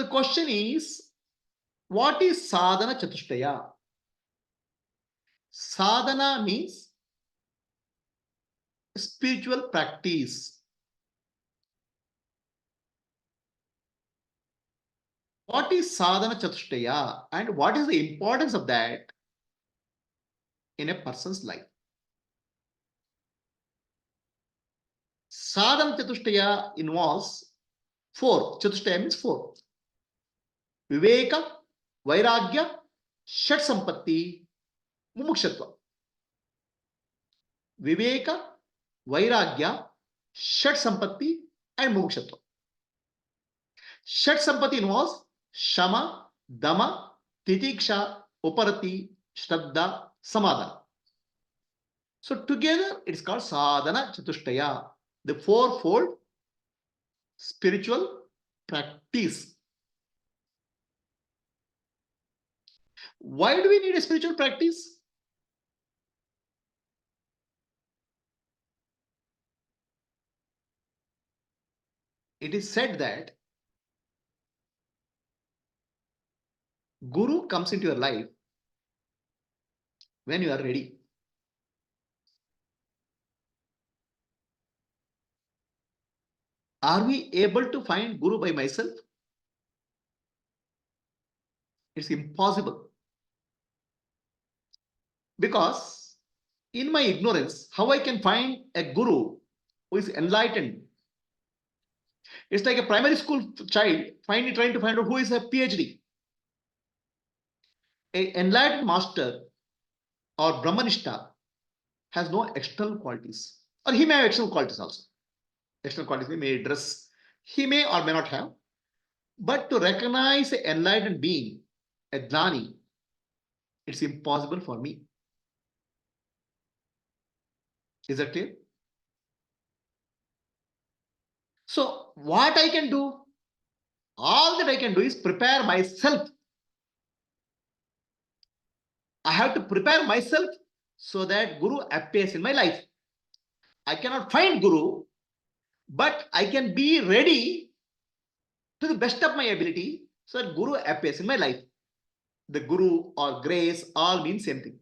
the question is, what is Sadhana Chatushtaya? Sadhana means spiritual practice. What is Sadhana Chatushtaya and what is the importance of that in a person's life? Sadhana Chatushtaya involves four. Chatushtaya means four. Viveka, Vairagya, Shat Sampatti, Mumukshatva. Viveka, Vairagya, Shat Sampatti, and Mumukshatva. Shat Sampatti involves Shama, Dama, Titiksha, Uparati, Shraddha, Samadhana. So together it's called Sadhana Chatushtaya, the fourfold spiritual practice. Why do we need a spiritual practice? It is said that Guru comes into your life when you are ready. Are we able to find Guru by myself? It's impossible. Because in my ignorance, how I can find a Guru who is enlightened? It's like a primary school child trying to find out who is a PhD. An enlightened master or Brahmanishta has no external qualities. Or he may have external qualities also. External qualities he may dress, he may or may not have. But to recognize an enlightened being, a Dhnani, it's impossible for me. Is that clear? So what I can do? All that I can do is prepare myself. I have to prepare myself so that Guru appears in my life. I cannot find Guru, but I can be ready to the best of my ability so that Guru appears in my life. The Guru or grace all mean same thing.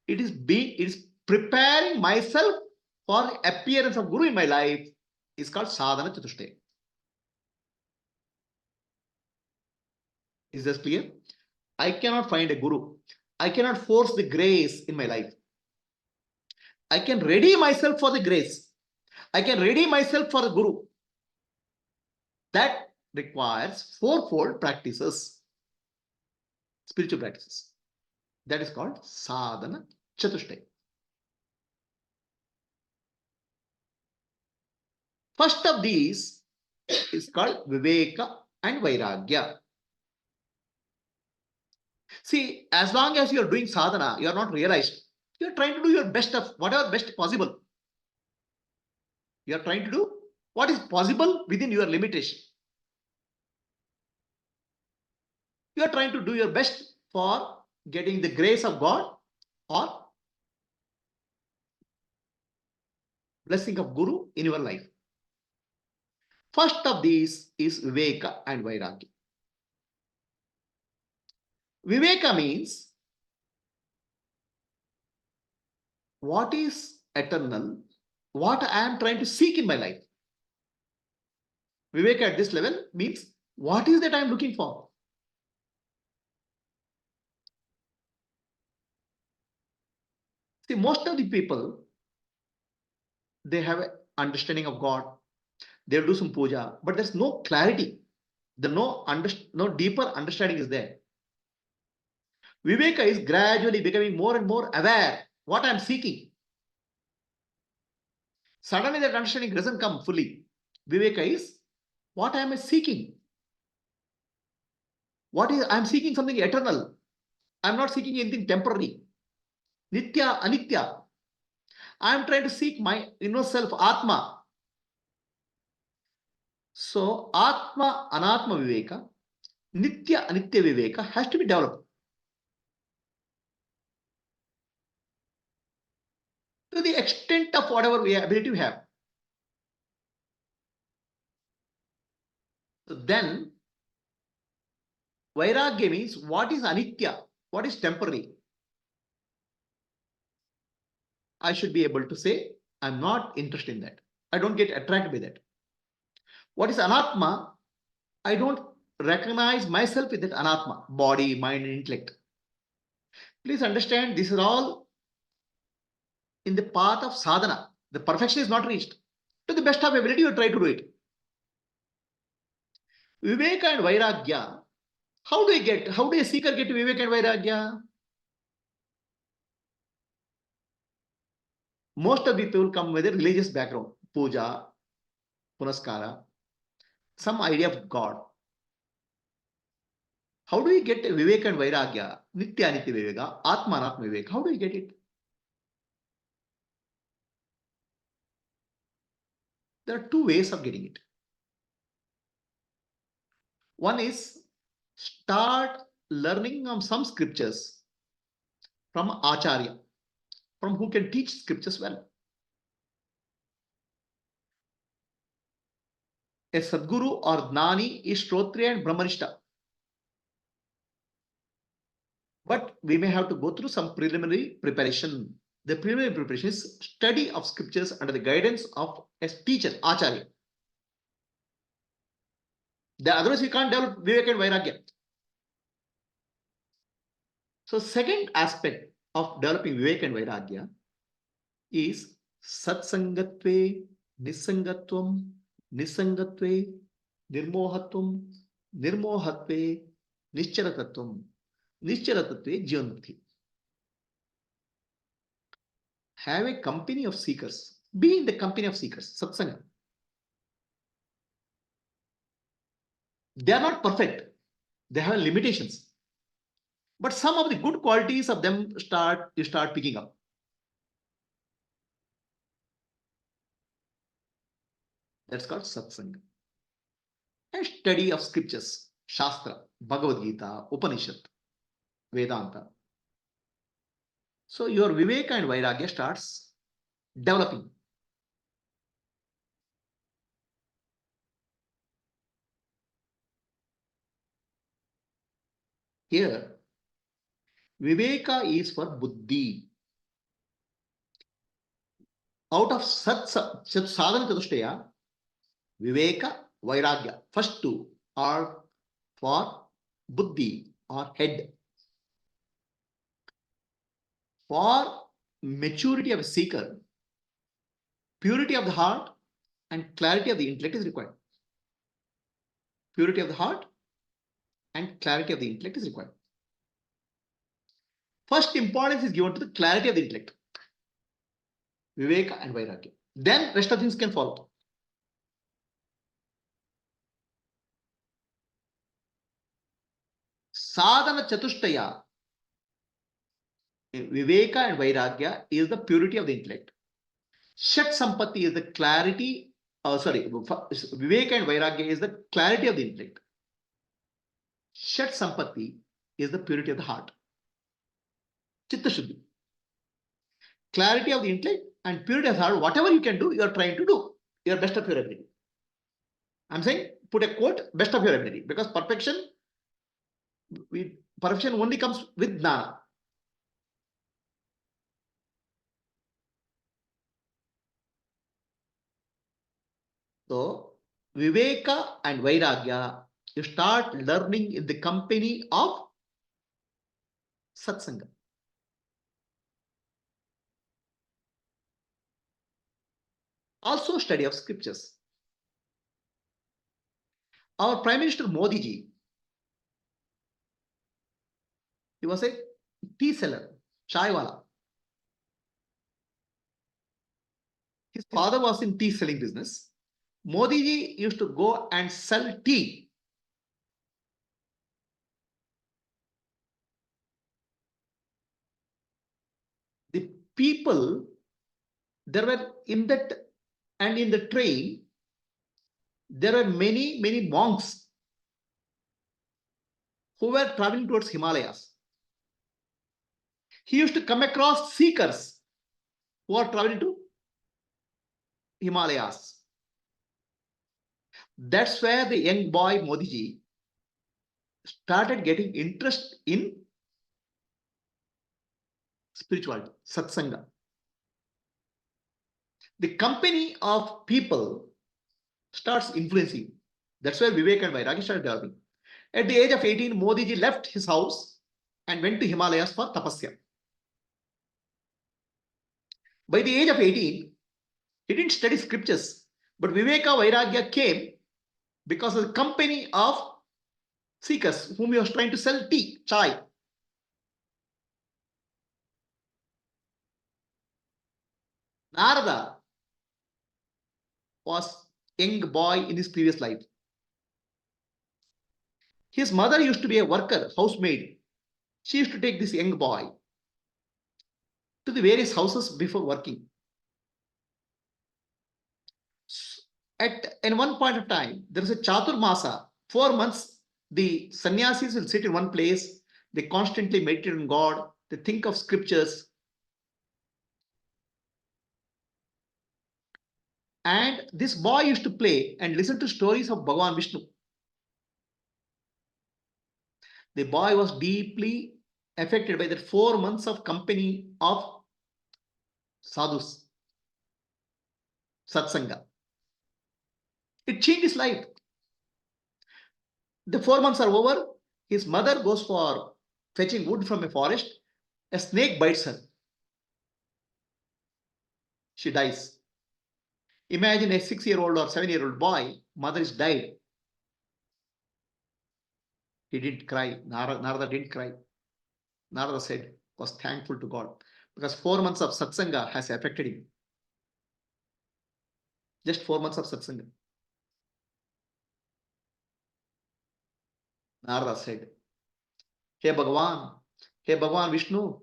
It is preparing myself for the appearance of Guru in my life is called Sadhana Chatushtaya. Is this clear? I cannot find a Guru. I cannot force the grace in my life. I can ready myself for the grace. I can ready myself for the Guru. That requires fourfold practices, spiritual practices. That is called Sadhana Chatushtaya. First of these is called Viveka and Vairagya. See, as long as you are doing sadhana, you are not realized. You are trying to do your best of whatever best possible. You are trying to do what is possible within your limitation. You are trying to do your best for getting the grace of God or blessing of Guru in your life. First of these is Viveka and Vairagya. Viveka means what is eternal, what I am trying to seek in my life. Viveka at this level means what is that I am looking for. See, most of the people, they have an understanding of God. They'll do some puja, but there's no clarity. No deeper understanding is there. Viveka is gradually becoming more and more aware what I'm seeking. Suddenly that understanding doesn't come fully. Viveka is what am I seeking? I'm seeking something eternal. I'm not seeking anything temporary. Nitya, Anitya. I'm trying to seek my inner self, Atma. So Atma, Anatma Viveka, Nitya, Anitya Viveka has to be developed. To the extent of whatever ability we have. Then Vairagya means what is anitya, what is temporary. I should be able to say, I'm not interested in that. I don't get attracted by that. What is anatma? I don't recognize myself in that anatma, body, mind, and intellect. Please understand, this is all in the path of sadhana. The perfection is not reached. To the best of ability, you try to do it. Viveka and Vairagya, how do a seeker get to Viveka and Vairagya? Most of the people come with a religious background, puja, punaskara, some idea of God. How do we get Viveka and Vairagya, Nitya Anitya Viveka, Atma Anatma Viveka? How do we get it? There are two ways of getting it. One is start learning some scriptures from Acharya, from who can teach scriptures well. A Sadguru or Gnani is Shrotriya and Brahmanishta. But we may have to go through some preliminary preparation. The preliminary preparation is study of scriptures under the guidance of a teacher, Acharya. Otherwise, we can't develop Viveka and Vairagya. So, second aspect of developing Viveka and Vairagya is Satsangatve, Nisangatvam, Nisangatve, Nirmohatvam, Nirmohatve, Nischaratatvam, Nischaratatve, Jivanmukti. Have a company of seekers. Be in the company of seekers, Satsanga. They are not perfect. They have limitations. But some of the good qualities of them you start picking up. That's called satsanga. And study of scriptures, Shastra, Bhagavad Gita, Upanishad, Vedanta. So your Viveka and Vairagya starts developing. Here, Viveka is for Buddhi. Out of Sadhana Chatushtaya, Viveka, Vairagya, first two are for Buddhi or head. For maturity of a seeker, purity of the heart and clarity of the intellect is required. Purity of the heart and clarity of the intellect is required. First importance is given to the clarity of the intellect, Viveka and Vairagya. Then rest of things can follow. Sadhana Chatushtaya, Viveka and Vairagya is the purity of the intellect. Shat Sampatti is the clarity, Viveka and Vairagya is the clarity of the intellect. Shat Sampatti is the purity of the heart. Chitta Shuddhi. Clarity of the intellect and purity of the heart, whatever you can do, you are trying to do. Your best of your ability. I'm saying, put a quote, best of your ability, because perfection only comes with jnana. So, Viveka and Vairagya, you start learning in the company of Satsanga. Also, study of scriptures. Our Prime Minister Modi ji, he was a tea seller, chai wala. His father was in tea selling business. Modi ji used to go and sell tea. The people, there were in that and in the train, there were many monks who were traveling towards Himalayas. He used to come across seekers who are traveling to Himalayas. That's where the young boy Modiji started getting interest in spirituality, satsanga. The company of people starts influencing. That's where Vivek and Vairagi started developing. At the age of 18, Modiji left his house and went to Himalayas for tapasya. By the age of 18, he didn't study scriptures, but Viveka Vairagya came because of the company of seekers whom he was trying to sell tea, chai. Narada was a young boy in his previous life. His mother used to be a worker, housemaid. She used to take this young boy to the various houses before working. In one point of time, there is a Chaturmasa, 4 months. The sannyasis will sit in one place. They constantly meditate on God. They think of scriptures. And this boy used to play and listen to stories of Bhagavan Vishnu. The boy was deeply affected by the 4 months of company of sadhus, satsanga. It changed his life. The 4 months are over. His mother goes for fetching wood from a forest. A snake bites her. She dies. Imagine a 6-year-old or 7-year-old boy, mother is died. He didn't cry. Narada didn't cry. Narada said, was thankful to God because 4 months of satsanga has affected him. Just 4 months of satsanga. Narada said, Hey Bhagavan Vishnu,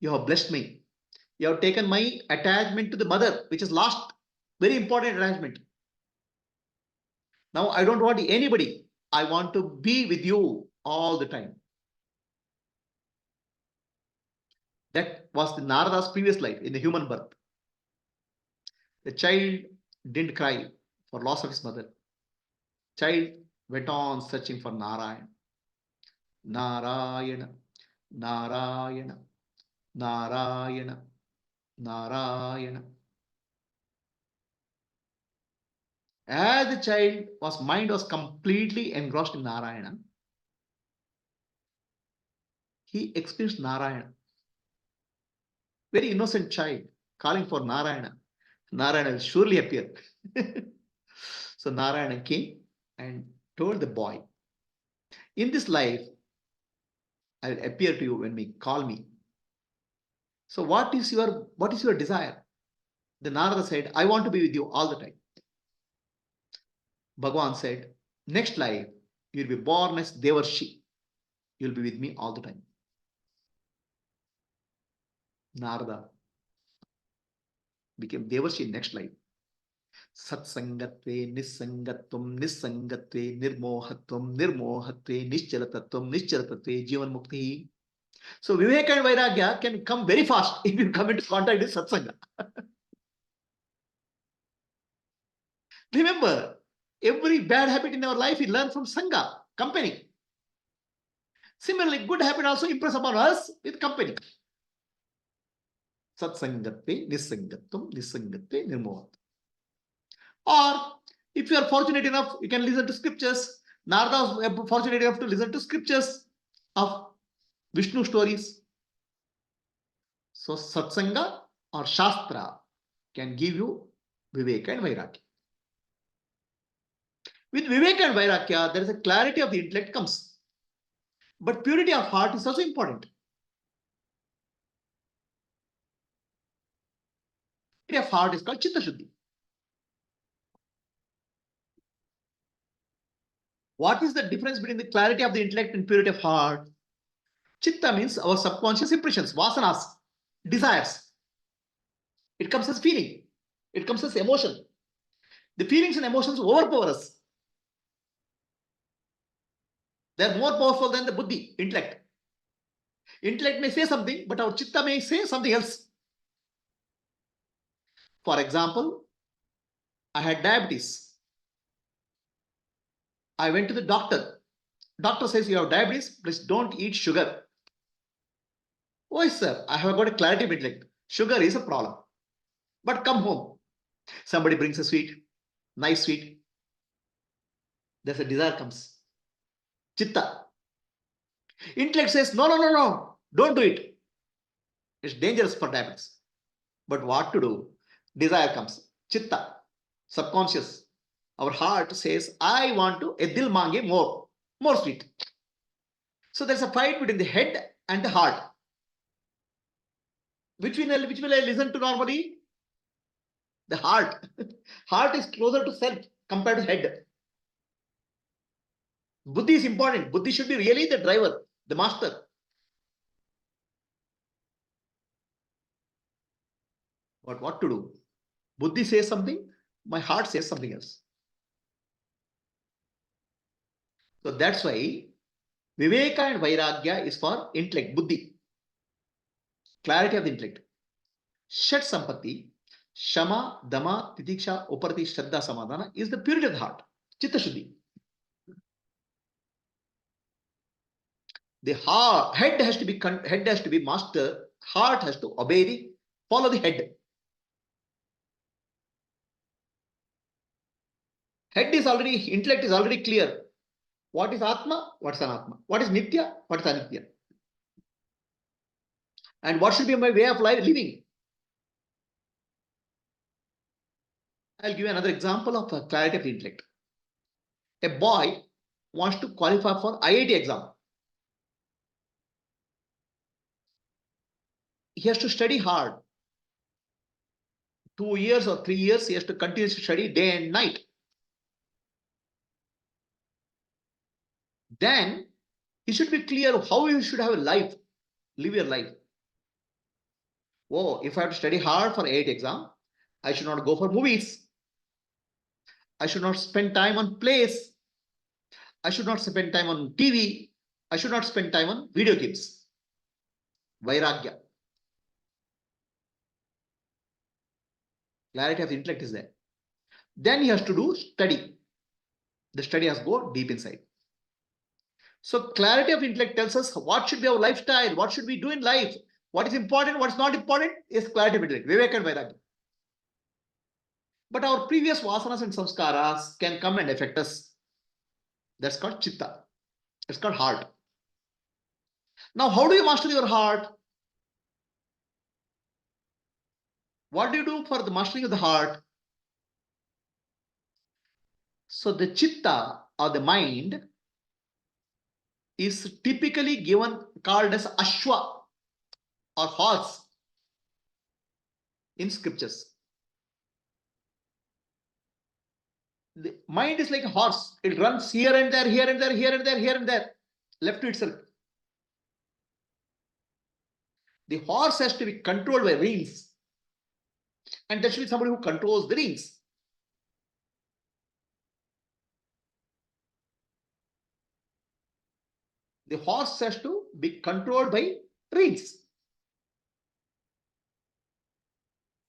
you have blessed me. You have taken my attachment to the mother, which is lost. Very important attachment. Now I don't want anybody. I want to be with you all the time. That was the Narada's previous life in the human birth. The child didn't cry for loss of his mother. Child went on searching for Narayana. Narayana, Narayana, Narayana, Narayana. As the child mind was completely engrossed in Narayana, he experienced Narayana. Very innocent child calling for Narayana. Narayana will surely appear. So Narayana came and told the boy, in this life, I will appear to you when you call me. So what is your desire? The Narada said, I want to be with you all the time. Bhagavan said, next life, you will be born as Devarshi. You will be with me all the time. Narada became Devarshi next life. Satsangatve, Nisangatvam, Nisangatve, Nirmohatvam, Nirmohatve, Nischalatatvam, Nischalatatve, Jivan Mukti. So Vivek and Vairagya can come very fast if you come into contact with Satsanga. Remember, every bad habit in our life we learn from Sangha, company. Similarly, good habit also impress upon us with company. Satsangatve, Nisangatvam, Nisangatve, Nirmohatvam. Or if you are fortunate enough, you can listen to scriptures. Narada was fortunate enough to listen to scriptures of Vishnu stories. So satsanga or shastra can give you viveka and vairagya. With viveka and vairagya, there is a clarity of the intellect comes. But purity of heart is also important. Purity of heart is called chitta shuddhi. What is the difference between the clarity of the intellect and purity of heart? Chitta means our subconscious impressions, vasanas, desires. It comes as feeling. It comes as emotion. The feelings and emotions overpower us. They are more powerful than the buddhi, intellect. Intellect may say something, but our chitta may say something else. For example, I had diabetes. I went to the doctor. Doctor says you have diabetes, please don't eat sugar. Oh, sir, I have got a clarity of intellect. Sugar is a problem. But come home. Somebody brings a sweet, nice sweet. There's a desire comes. Chitta. Intellect says, no, no, no, no, don't do it. It's dangerous for diabetes. But what to do? Desire comes. Chitta, subconscious. Our heart says, I want to edil mange more sweet. So there's a fight between the head and the heart. Which will I listen to normally? The heart. Heart is closer to self compared to head. Buddhi is important. Buddhi should be really the driver, the master. But what to do? Buddhi says something, my heart says something else. So that's why Viveka and Vairagya is for intellect, Buddhi, clarity of the intellect. Shat Sampatti, Shama, Dama, Titiksha, Uparati, Shraddha, Samadhana is the purity of the heart, Chitta Shuddhi. The head has to be master, heart has to follow the head. Intellect is already clear. What is Atma? What is Anatma? What is Nitya? What is Anitya? And what should be my way of living? I'll give you another example of a clarity of intellect. A boy wants to qualify for IIT exam. He has to study hard. 2 years or 3 years, he has to continue to study day and night. Then he should be clear how you should have a life, live your life. Oh, if I have to study hard for IIT exam, I should not go for movies. I should not spend time on plays. I should not spend time on TV. I should not spend time on video games. Vairagya. Clarity of intellect is there. Then he has to do study. The study has to go deep inside. So clarity of intellect tells us what should be our lifestyle, what should we do in life, what is important, what is not important is clarity of intellect, Viveka and Vairagya. But our previous vasanas and samskaras can come and affect us. That's called chitta. It's called heart. Now, how do you master your heart? What do you do for the mastering of the heart? So the chitta or the mind is typically called as ashwa or horse in scriptures. The mind is like a horse. It runs here and there, here and there, here and there, here and there, left to itself. The horse has to be controlled by reins. And there should be somebody who controls the reins. The horse has to be controlled by reins.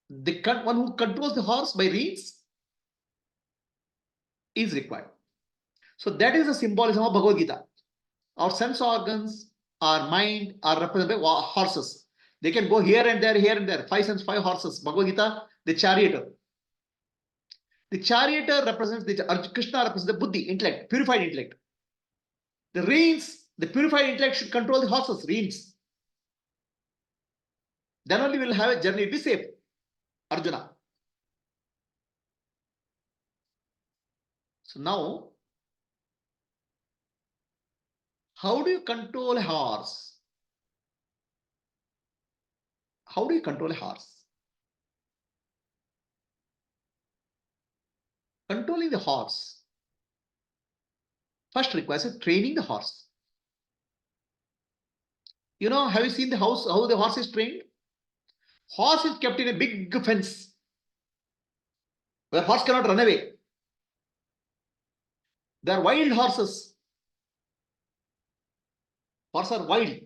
The one who controls the horse by reins is required. So that is the symbolism of Bhagavad Gita. Our sense organs, our mind are represented by horses. They can go here and there, here and there. 5 horses. Bhagavad Gita, the charioteer. The charioteer represents Krishna represents the buddhi, intellect, purified intellect. The reins, the purified intellect should control the horses, reins. Then only we'll have a journey, be safe. Arjuna. So now, how do you control a horse? How do you control a horse? Controlling the horse first requires training the horse. You know, have you seen how the horse is trained? Horse is kept in a big fence where horse cannot run away. They are wild horses. Horses are wild.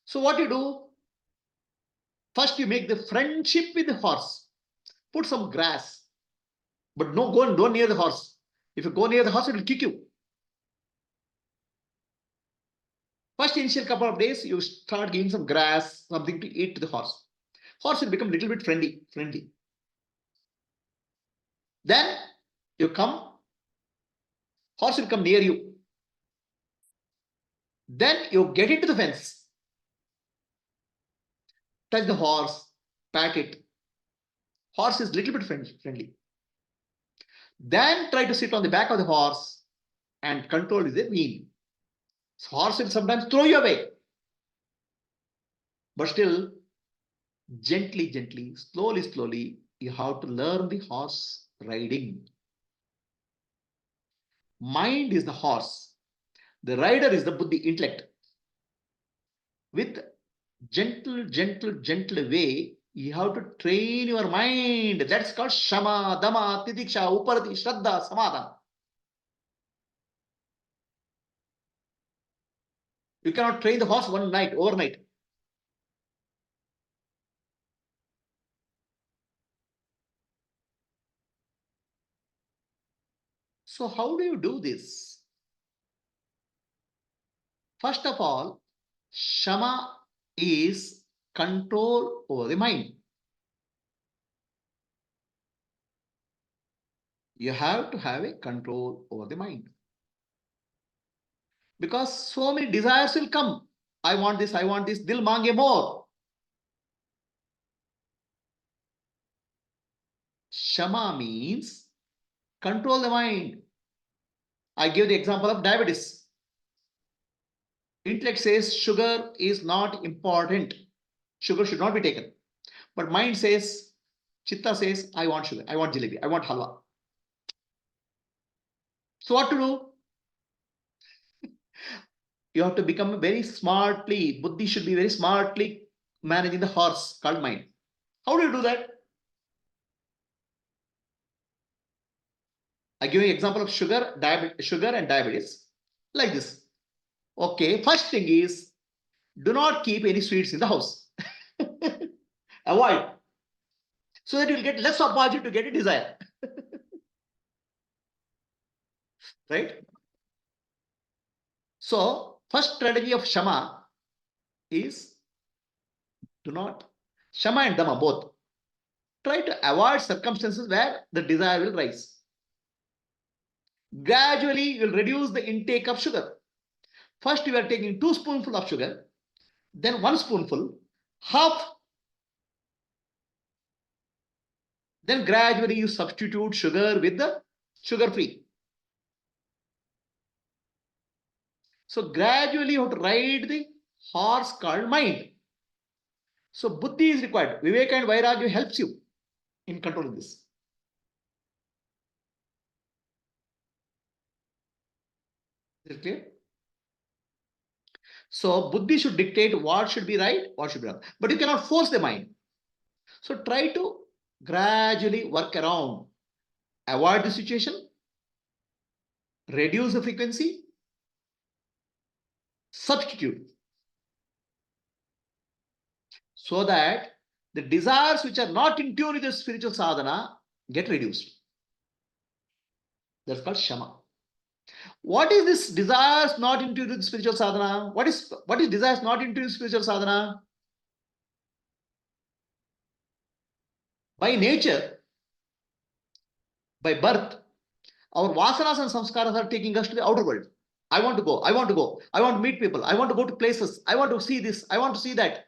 So what you do? First, you make the friendship with the horse. Put some grass. But no, don't near the horse. If you go near the horse, it will kick you. First initial couple of days, you start giving some grass, something to eat to the horse. Horse will become a little bit friendly. Then you come, horse will come near you. Then you get into the fence, touch the horse, pat it. Horse is a little bit friendly. Then try to sit on the back of the horse and control is a mean. Horse will sometimes throw you away. But still, gently, slowly, you have to learn the horse riding. Mind is the horse. The rider is the buddhi, intellect. With gentle way, you have to train your mind. That's called shama, dama, titiksha, uparati, shraddha, samadhana. You cannot train the horse overnight. So how do you do this? First of all, shama is control over the mind. You have to have a control over the mind. Because so many desires will come. I want this, dil mange more. Shama means control the mind. I give the example of diabetes. Intellect says sugar is not important. Sugar should not be taken. But mind says, chitta says, I want sugar, I want jalebi, I want halwa. So what to do? You have to become very smartly, buddhi should be very smartly managing the horse called mind. How do you do that? I give you an example of sugar and diabetes like this. Okay, first thing is, do not keep any sweets in the house. Avoid. So that you will get less opportunity to get a desire. Right? So, first strategy of shama is do not, shama and dama both. Try to avoid circumstances where the desire will rise. Gradually, you will reduce the intake of sugar. First, you are taking 2 spoonfuls of sugar, then 1 spoonful, half. Then gradually you substitute sugar with the sugar free. So gradually you have to ride the horse called mind. So buddhi is required. Viveka and vairagya helps you in controlling this. Is it clear? So buddhi should dictate what should be right, what should be wrong. But you cannot force the mind. So try to gradually work around. Avoid the situation, reduce the frequency, substitute. So that the desires which are not in tune with the spiritual sadhana get reduced. That's called shama. What is this desires not in tune with spiritual sadhana? What is desires not in tune with spiritual sadhana? By nature, by birth, our vasanas and samskaras are taking us to the outer world. I want to go, I want to meet people, I want to go to places, I want to see this, I want to see that.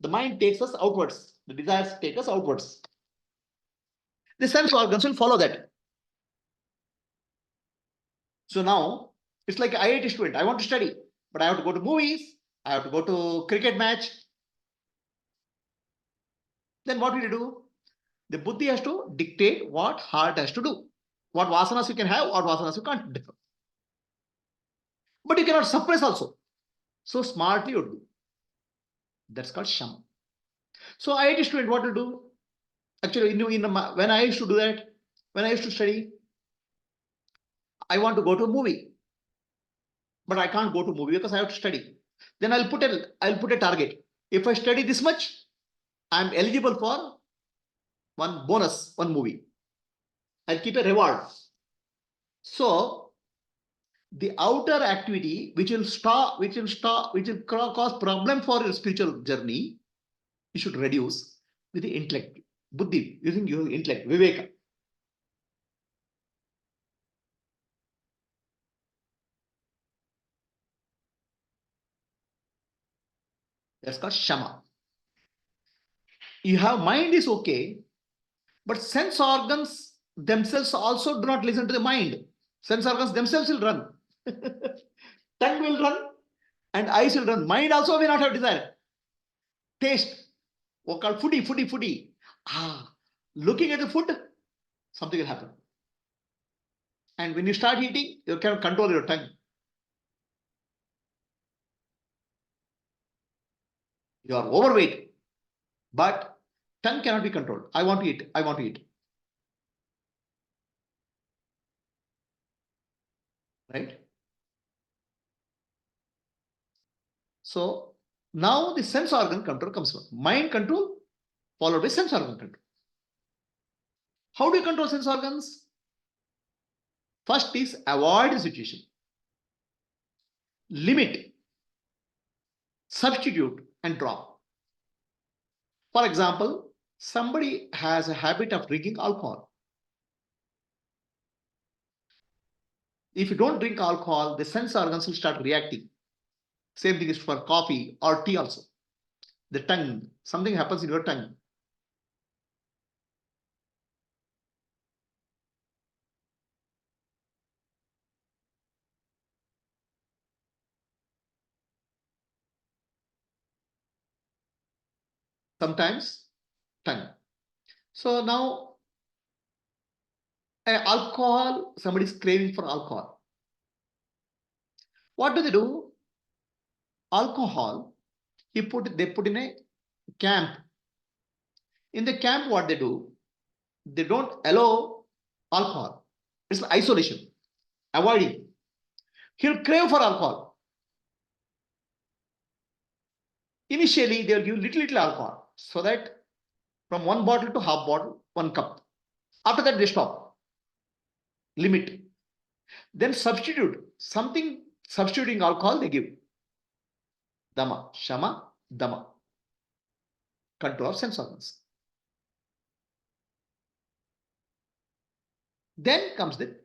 The mind takes us outwards. The desires take us outwards. The sense organs will follow that. So now, it's like an IIT student. I want to study, but I have to go to movies, I have to go to cricket match. Then what will you do? The buddhi has to dictate what heart has to do. What vasanas you can have, what vasanas you can't do. But you cannot suppress also. So smartly you do. That's called shama. So IIT student, what to do? Actually, when I used to do that, when I used to study, I want to go to a movie, but I can't go to a movie because I have to study. Then I'll put a target. If I study this much, I'm eligible for one bonus, one movie. I'll keep a reward. So the outer activity which will cause problem for your spiritual journey, you should reduce with the intellect, buddhi, using your intellect, viveka. That's called shama. You have mind is okay, but sense organs themselves also do not listen to the mind. Sense organs themselves will run. Tongue will run and eyes will run. Mind also may not have desire. Taste. What called foodie. Looking at the food, something will happen. And when you start eating, you cannot control your tongue. You are overweight, but tongue cannot be controlled. I want to eat. I want to eat. Right? So now the sense organ control comes from mind control followed by sense organ control. How do you control sense organs? First is avoid the situation. Limit, substitute, and drop. For example, somebody has a habit of drinking alcohol. If you don't drink alcohol, the sense organs will start reacting. Same thing is for coffee or tea also. The tongue, something happens in your tongue. Sometimes tongue. So now alcohol, somebody is craving for alcohol. What do they do? Alcohol, they put in a camp. In the camp, what they do? They don't allow alcohol. It's isolation, avoiding. He'll crave for alcohol. Initially, they'll give little alcohol so that from one bottle to half bottle, 1 cup. After that, they stop. Limit. Then substitute. Something substituting alcohol, they give. Dama, Shama, Dama. Control of sense organs. Then comes the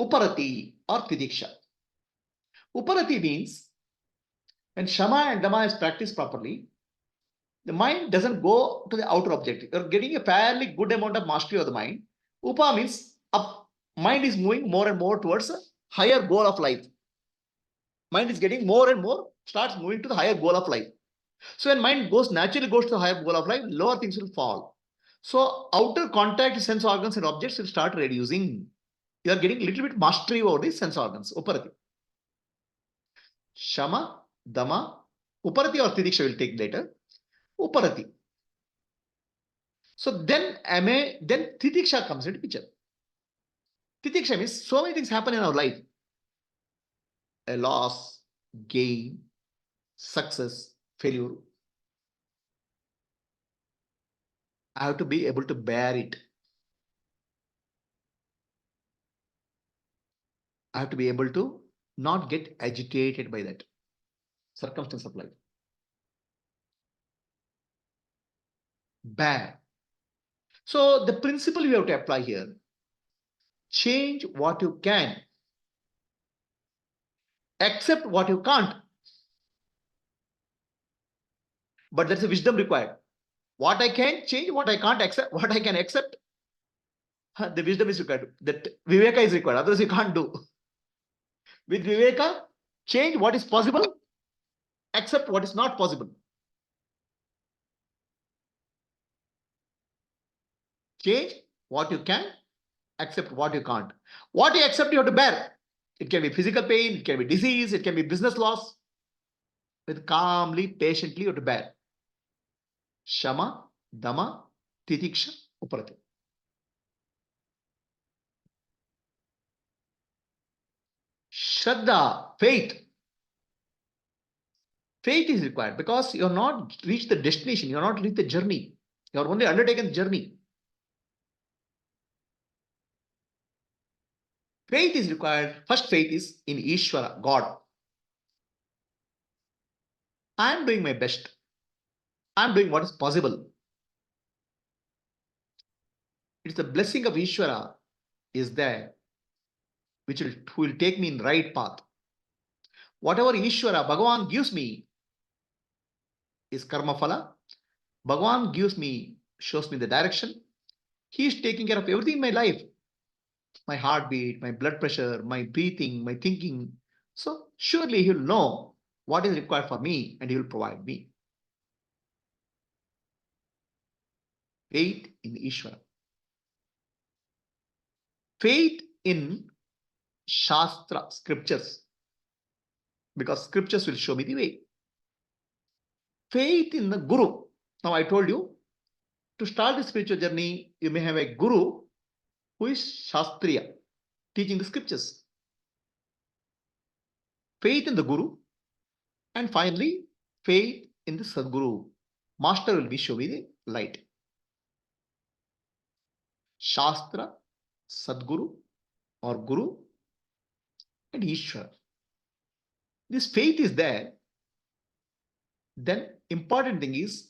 Uparati or Tidiksha. Uparati means when Shama and Dama is practiced properly, the mind doesn't go to the outer object. You're getting a fairly good amount of mastery of the mind. Upa means up. Mind is moving more and more towards a higher goal of life. Mind is getting more and more, starts moving to the higher goal of life. So when mind naturally goes to the higher goal of life, lower things will fall. So outer contact sense organs and objects will start reducing. You are getting a little bit mastery over the sense organs. Uparati. Shama, Dama, Uparati or Tidiksha will take later. Uparati. So then then Tidiksha comes into picture. Tidiksha means so many things happen in our life. A loss, gain, success, failure. I have to be able to bear it. I have to be able to not get agitated by that circumstance of life. Bear. So the principle we have to apply here, change what you can, accept what you can't. But there's a wisdom required. What I can change, what I can't accept, what I can accept, the wisdom is required. That viveka is required. Otherwise, you can't do. With viveka, change what is possible, accept what is not possible. Change what you can, accept what you can't. What you accept, you have to bear. It can be physical pain, it can be disease, it can be business loss. With calmly, patiently, you have to bear. Shama, Dama, Titiksha, Uparati. Shraddha, faith. Faith is required because you're not reached the destination, you're not reached the journey. You're only undertaken the journey. Faith is required. First faith is in Ishvara, God. I am doing my best. I am doing what is possible. It's the blessing of Ishvara is there, which will take me in right path. Whatever Ishvara, Bhagavan gives me is karma phala. Bhagavan gives me, shows me the direction. He is taking care of everything in my life. My heartbeat, my blood pressure, my breathing, my thinking. So surely he will know what is required for me and he will provide me. Faith in Ishvara. Faith in Shastra, scriptures, because scriptures will show me the way. Faith in the Guru. Now I told you, to start the spiritual journey, you may have a Guru who is Shastriya, teaching the scriptures. Faith in the Guru, and finally, faith in the Sadguru. Master will be show me the light. Shastra, Sadguru or Guru and Ishwar. This faith is there. Then important thing is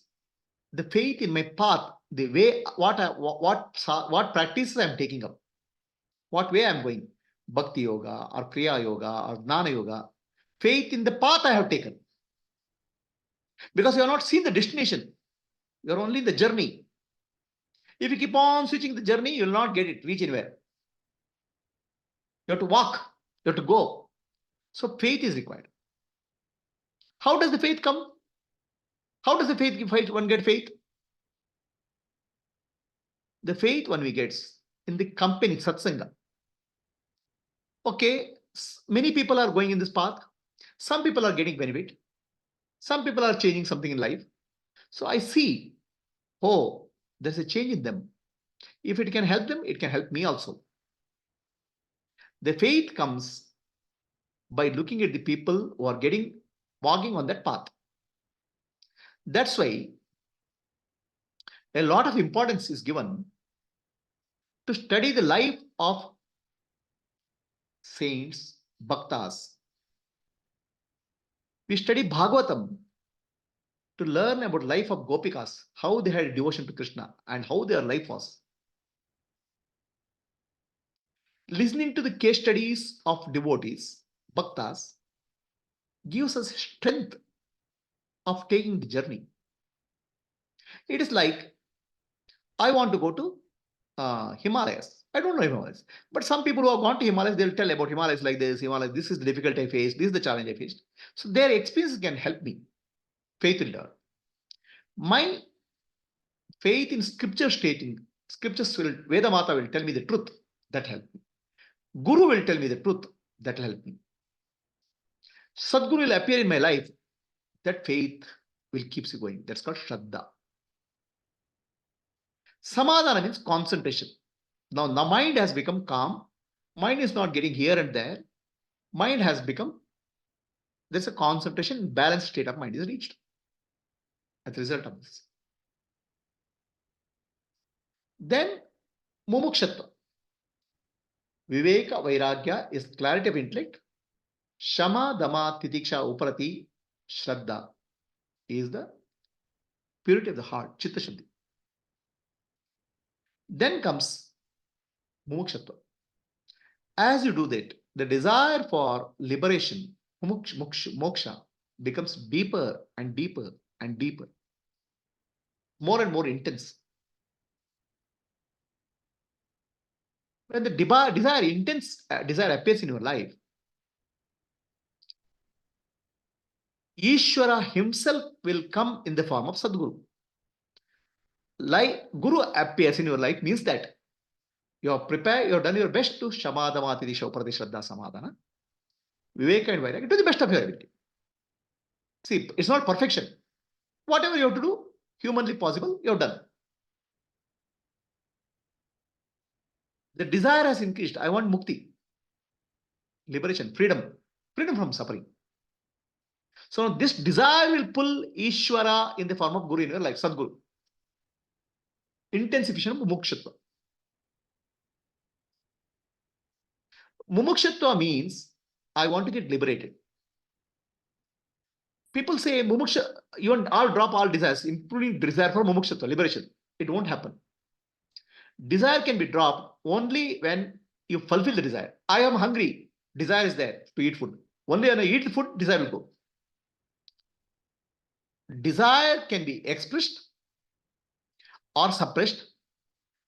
the faith in my path, the way what practices I am taking up, what way I am going, Bhakti Yoga or Kriya Yoga or Jnana Yoga. Faith in the path I have taken. Because you have not seen the destination. You are only in the journey. If you keep on switching the journey, you will not get it, reach anywhere. You have to walk, you have to go. So faith is required. How does the faith come? How does the faith one get faith? The faith one we gets in the company, satsanga. Okay, many people are going in this path. Some people are getting benefit. Some people are changing something in life. So I see, oh, there's a change in them. If it can help them, it can help me also. The faith comes by looking at the people who are walking on that path. That's why a lot of importance is given to study the life of saints, bhaktas. We study Bhagavatam to learn about life of Gopikas, how they had devotion to Krishna and how their life was. Listening to the case studies of devotees, bhaktas, gives us strength of taking the journey. It is like, I want to go to Himalayas. I don't know Himalayas. But some people who have gone to Himalayas, they'll tell about Himalayas like this, Himalayas, this is the difficulty I faced, this is the challenge I faced. So their experience can help me. Faith will learn. My faith in scripture stating, scriptures will, Veda Mata will tell me the truth, that help me. Guru will tell me the truth, that will help me. Sadguru will appear in my life, that faith will keep you going. That's called Shraddha. Samadhana means concentration. Now the mind has become calm. Mind is not getting here and there. Mind has become, there's a concentration, balanced state of mind is reached as a result of this. Then mumukshatva. Viveka Vairagya is clarity of intellect. Shama Dama Titiksha Uparati Shraddha is the purity of the heart, Chitta Shuddhi. Then comes mumukshatva. As you do that, the desire for liberation, moksha, becomes deeper and deeper and deeper, more and more intense. When the intense desire appears in your life, Ishvara himself will come in the form of Sadguru. Like Guru appears in your life means that you have prepared, you have done your best to Shamadamati Dishoprati Shraddha Samadhana, Viveka and Vairagya, to the best of your ability. See, it's not perfection. Whatever you have to do, humanly possible, you have done. The desire has increased. I want mukti, liberation, freedom from suffering. So this desire will pull Ishvara in the form of Guru in your life, Sadguru. Intensification of mukshatva. Mumukshatva means I want to get liberated. People say mumuksha, you want all drop all desires, including desire for mumukshatva, liberation. It won't happen. Desire can be dropped only when you fulfill the desire. I am hungry. Desire is there to eat food. Only when I eat the food, desire will go. Desire can be expressed or suppressed,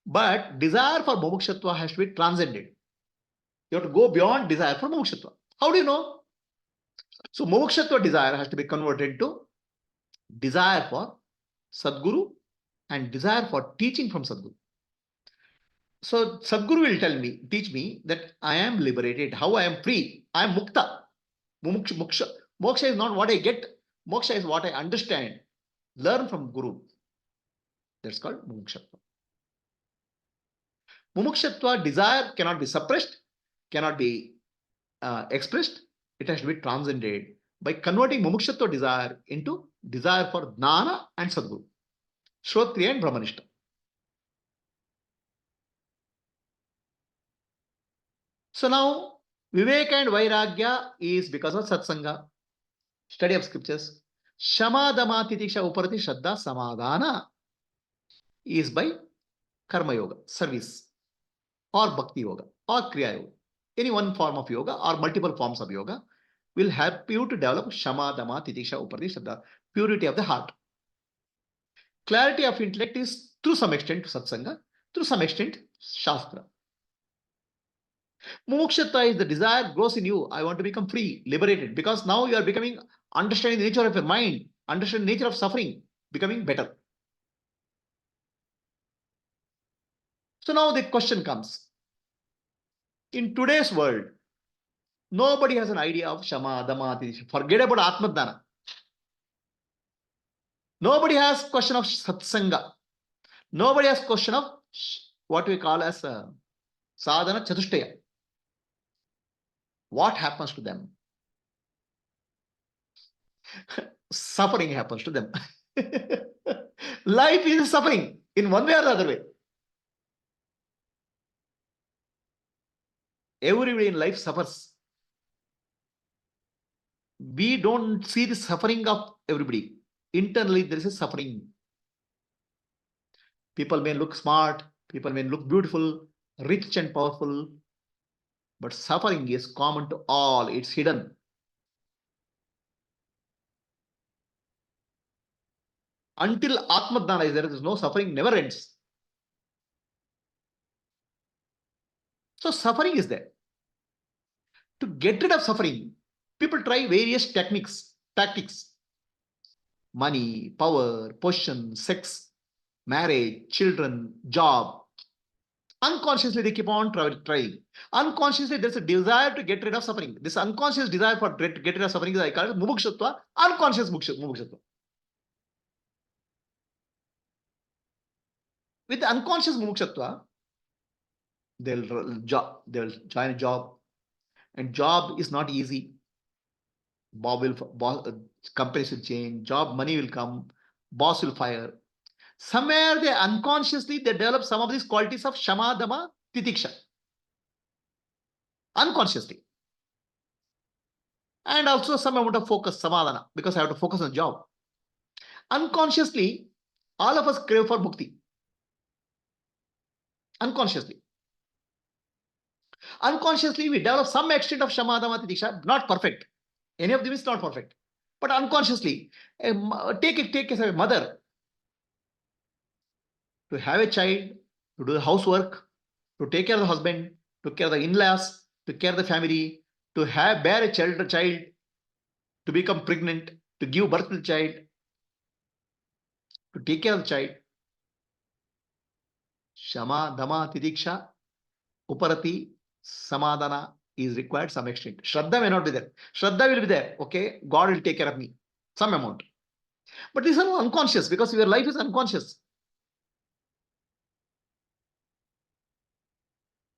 but desire for mumukshatva has to be transcended. You have to go beyond desire for mumukshatva. How do you know? So mumukshatva desire has to be converted to desire for Sadguru and desire for teaching from Sadguru. So Sadguru will teach me that I am liberated, how I am free, I am mukta. Moksha. Moksha is not what I get, moksha is what I understand, learn from Guru. That's called mumukshatva. Mumukshatva desire cannot be suppressed, cannot be expressed. It has to be transcended by converting mumukshatva desire into desire for jnana and Sadguru, Shrotriya and Brahmanishta. So now Viveka and Vairagya is because of Satsanga, study of scriptures. Shama Dama Titisha Uparati Shraddha Samadhana is by Karma Yoga, service, or Bhakti Yoga, or Kriya Yoga. Any one form of yoga or multiple forms of yoga will help you to develop Shama Dama Titisha Uparati Shraddha, purity of the heart. Clarity of intellect is to some extent Satsanga, to some extent Shastra. Mokshatva is the desire grows in you. I want to become free, liberated, because now you are becoming, understanding the nature of your mind, understanding the nature of suffering, becoming better. So now the question comes. In today's world, nobody has an idea of Shama, Dama, Titisha. Forget about Atma Dana. Nobody has question of Satsanga. Nobody has question of what we call as Sadhana Chatushtaya. What happens to them? Suffering happens to them. Life is suffering in one way or the other way. Everybody in life suffers. We don't see the suffering of everybody. Internally, there is a suffering. People may look smart, people may look beautiful, rich and powerful, but suffering is common to all. It's hidden. Until Atma-dana is there is no suffering, never ends. So suffering is there. To get rid of suffering, people try various tactics. Money, power, position, sex, marriage, children, job. Unconsciously, they keep on trying. Unconsciously, there's a desire to get rid of suffering. This unconscious desire for get rid of suffering is, I call it mumukshatva, unconscious mumukshatva. With the unconscious mumukshatva, they'll join a job, and job is not easy. Companies will change, money will come, boss will fire. Somewhere they unconsciously they develop some of these qualities of Shama, Dama, Titiksha. Unconsciously. And also some amount of focus, Samadhana, because I have to focus on the job. Unconsciously, all of us crave for mukti. Unconsciously. Unconsciously, we develop some extent of Shama, Dama, Titiksha, not perfect. Any of them is not perfect. But unconsciously, take it as a mother to have a child, to do the housework, to take care of the husband, to care of the in-laws, to care of the family, to bear a child, to become pregnant, to give birth to the child, to take care of the child. Shama, Dama, Titiksha, Uparati, Samadhana is required some extent. Shraddha may not be there. Shraddha will be there. Okay, God will take care of me. Some amount. But these are unconscious because your life is unconscious.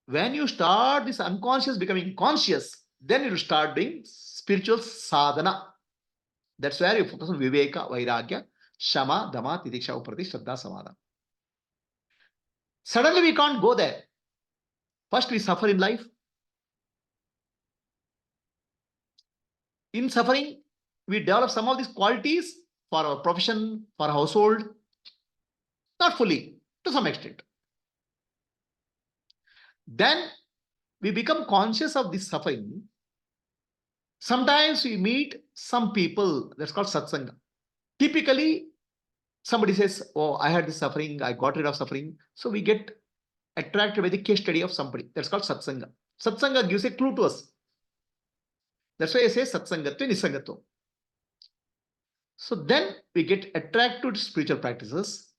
When you start this unconscious becoming conscious, then you will start doing spiritual sadhana. That's where you focus on Viveka, Vairagya, Shama, Dama, Titiksha, Uparati, Shraddha, Samadhana. Suddenly we can't go there. First we suffer in life. In suffering, we develop some of these qualities for our profession, for our household, not fully, to some extent. Then we become conscious of this suffering. Sometimes we meet some people, that's called satsanga. Typically, somebody says, oh, I had this suffering, I got rid of suffering. So we get attracted by the case study of somebody. That's called satsanga. Satsanga gives a clue to us. That's why I say satsangatva nisangatva. So then we get attracted to spiritual practices.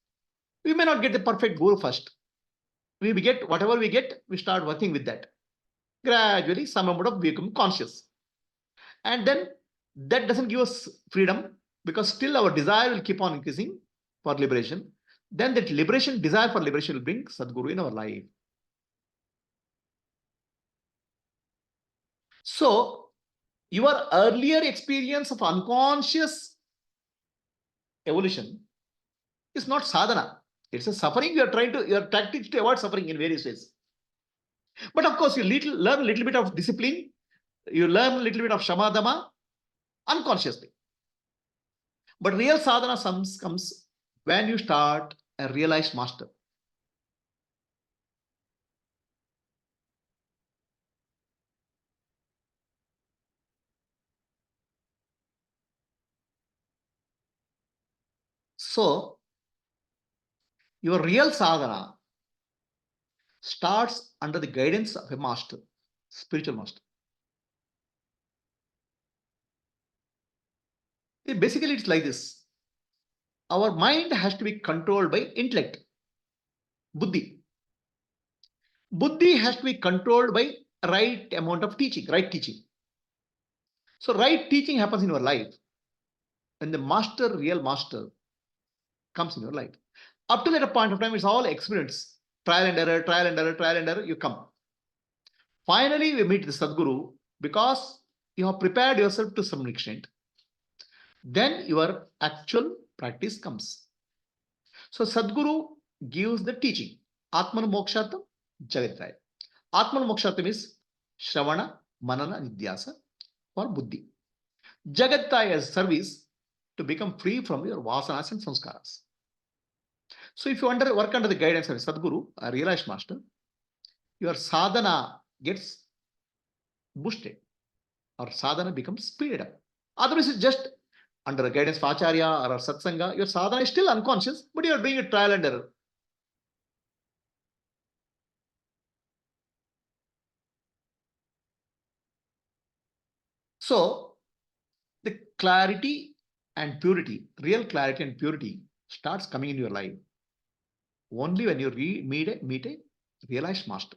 We may not get the perfect guru first. We get whatever we get, we start working with that. Gradually, some amount of we become conscious. And then that doesn't give us freedom, because still our desire will keep on increasing for liberation. Then that liberation, desire for liberation will bring Sadguru in our life. So your earlier experience of unconscious evolution is not sadhana. It's a suffering. You are your tactics to avoid suffering in various ways. But of course, you learn a little bit of discipline. You learn a little bit of shamadama unconsciously. But real sadhana comes when you start a realized master. So your real sadhana starts under the guidance of a master, spiritual master. Basically, it's like this. Our mind has to be controlled by intellect, buddhi. Buddhi has to be controlled by right amount of teaching, right teaching. So right teaching happens in your life when the master, real master, comes in your life. Up to that point of time, it's all experience. Trial and error, trial and error, trial and error, you come. Finally, we meet the Sadguru because you have prepared yourself to some extent. Then your actual practice comes. So Sadguru gives the teaching. Atman mokshatam jagataya. Atman mokshatam is Shravana, Manana, Nidyasa for Buddhi. Jagataya is service to become free from your vasanas and sanskaras. So if you work under the guidance of a Sadguru, a realized master, your sadhana gets boosted, or sadhana becomes speeded up. Otherwise, it's just under the guidance of acharya or satsanga, your sadhana is still unconscious, but you are doing a trial and error. So the clarity and purity, real clarity and purity starts coming in your life only when you meet a realized master.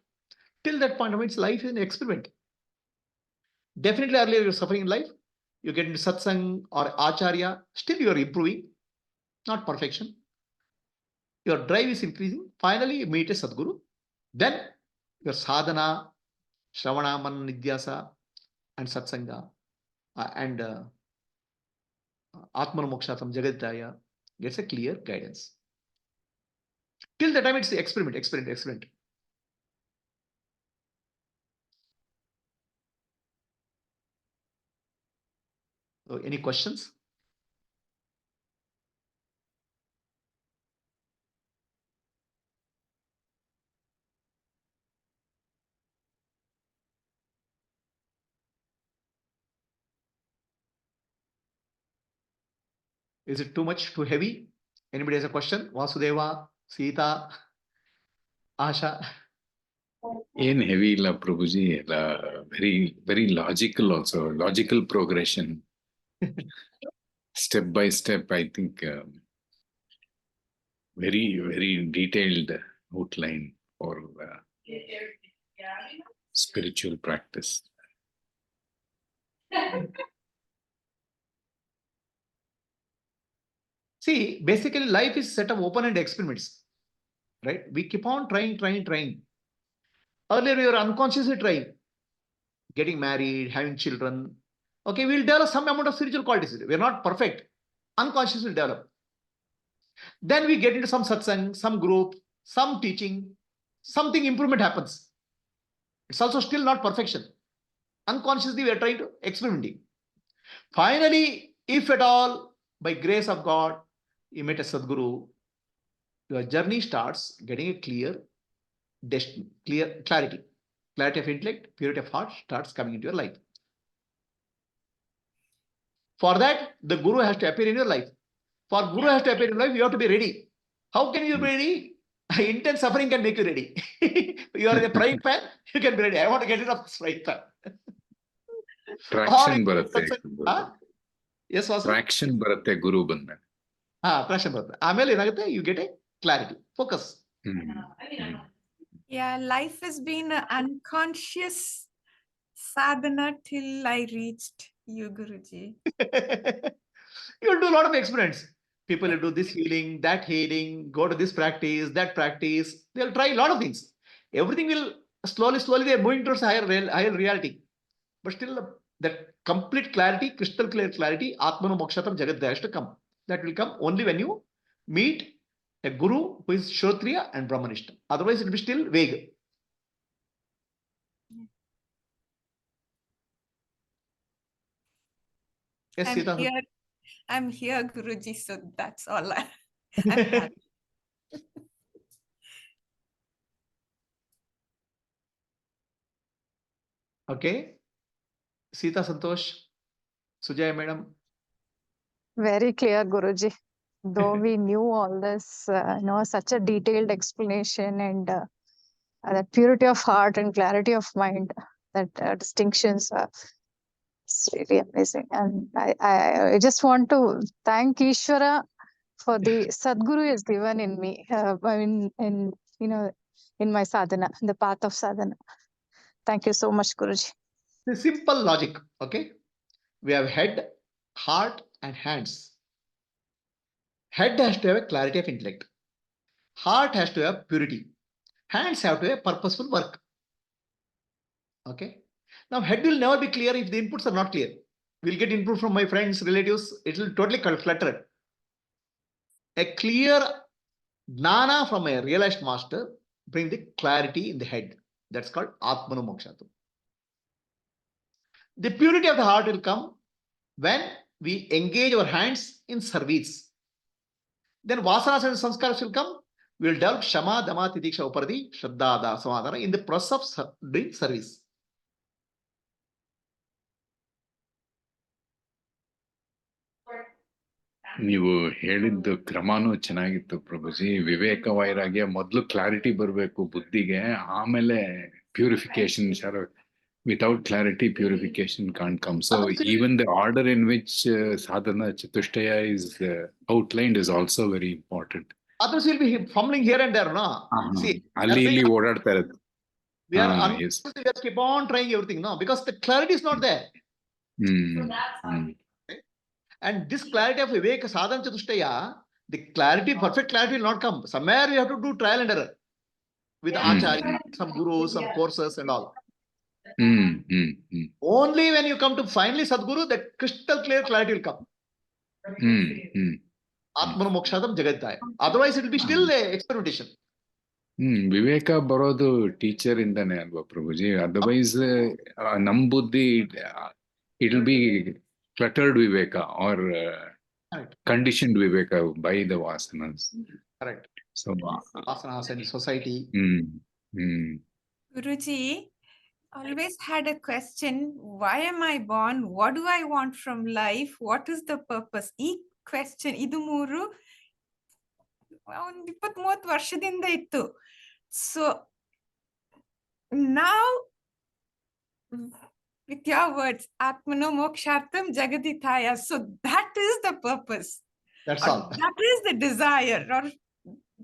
Till that point of its life is an experiment. Definitely earlier you're suffering in life, you get into satsang or acharya, still you are improving, not perfection. Your drive is increasing. Finally, you meet a Sadguru. Then your sadhana, Shravana, Manana, Nidyasa, and Satsanga, and Atman Mokshatam, Jagadhyaya gets a clear guidance. Till the time it's the experiment. So, any questions? Is it too much, too heavy? Anybody has a question? Vasudeva, Sita, Asha? In heavy la Prabhuji, very, very logical also, logical progression. Step by step, I think very, very detailed outline for spiritual practice. See, basically life is set of open-ended experiments, right? We keep on trying. Earlier we were unconsciously trying, getting married, having children. Okay, we'll develop some amount of spiritual qualities. We're not perfect. Unconsciously will develop. Then we get into some satsang, some group, some teaching, something improvement happens. It's also still not perfection. Unconsciously we are trying to experimenting. Finally, if at all, by grace of God, you met a Sadguru, your journey starts getting a clear destiny, clarity of intellect, purity of heart starts coming into your life. For that, the Guru has to appear in your life. For Guru has to appear in your life, you have to be ready. How can you be ready? Intense suffering can make you ready. You are in a frying pan, you can be ready. I want to get rid of this frying pan. Traction ಬರುತ್ತೆ. Yes, Vasu? Traction ಬರುತ್ತೆ ಗುರು ಬಂದ್ಮೇಲೆ. Traction ಬರುತ್ತೆ. ಆಮೇಲೆ ಏನಾಗುತ್ತೆ? You get a clarity, focus. Yeah, life has been an unconscious sadhana till I reached you, Guruji. You'll do a lot of experiments. People will do this healing, that healing, go to this practice, that practice. They'll try a lot of things. Everything will slowly, they're moving towards higher reality. But still, that complete clarity, crystal clear clarity, Atmano Mokshatam Jagat has to come. That will come only when you meet a Guru who is Shrotriya and Brahmanishta. Otherwise, it will be still vague. Yes, I'm here, Guruji, so that's all. I'm happy. Okay. Sita Santosh, Sujaya Madam. Very clear, Guruji. Though we knew all this, such a detailed explanation and that purity of heart and clarity of mind, that distinctions are really amazing. And I just want to thank Ishvara for the Sadguru he has given in me, in my sadhana, in the path of sadhana. Thank you so much, Guruji. The simple logic, okay? We have head, heart, and hands. Head has to have a clarity of intellect. Heart has to have purity. Hands have to have purposeful work. Okay? Now, head will never be clear if the inputs are not clear. We'll get input from my friends, relatives. It will totally clutter. A clear jnana from a realized master bring the clarity in the head. That's called Atmano Mokshatam. The purity of the heart will come when we engage our hands in service. Then vasanas and sanskaras will come. We will develop Shama, Dama, Titiksha, Uparadi, Shraddha, Samadhana in the process of doing service. ನೀವು ಹೇಳಿದ್ದು ಕ್ರಮನೂ ಚೆನ್ನಾಗಿತ್ತು ಪ್ರಭುಜಿ. ವಿವೇಕ ವೈರಾಗ್ಯ ಮೊದಲು clarity ಬರಬೇಕು ಬುದ್ಧಿಗೆ, ಆಮೇಲೆ purification. Without clarity, purification can't come. So even the order in which Sadhana Chatushtaya is outlined is also very important. Others will be fumbling here and there, no? See, ಅಲ್ಲಿ ಇಲ್ಲಿ ಓಡಾಡ್ತಾ ಇರೋದು. We are keep on trying everything, no? Because the clarity is not there. And this clarity of Viveka Sadhana Chatushtaya, the clarity, perfect clarity will not come. Somewhere we have to do trial and error with Acharya, some gurus, some courses and all. Only when you come to finally Sadguru, the crystal clear clarity will come. Atmano Mokshatam Jagadaya. Otherwise, it will be still experimentation. ವಿವೇಕ ಬರೋದು teacher ಇಂದಾನೆ ಅಲ್ವಾ ಪ್ರಭುಜಿ? Otherwise ನಮ್ ಬುದ್ಧಿ it will be cluttered viveka or conditioned viveka by the vasanas. Correct. So vasanas and society. Guruji always had a question: why am I born? What do I want from life? What is the purpose? ಈ question ಇದು ಮೂರು ಒಂದು 20-30 ವರ್ಷದಿಂದ ಇತ್ತು. So now, with your words, Atmano Mokshartam Jagadithaya. So that is the purpose. That's all. That is the desire, or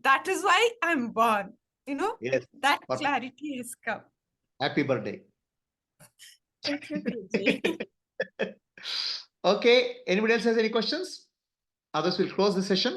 that is why I'm born. Yes, that clarity has come. Happy birthday. Thank you, Guruji. Okay, anybody else has any questions? Others will close the session.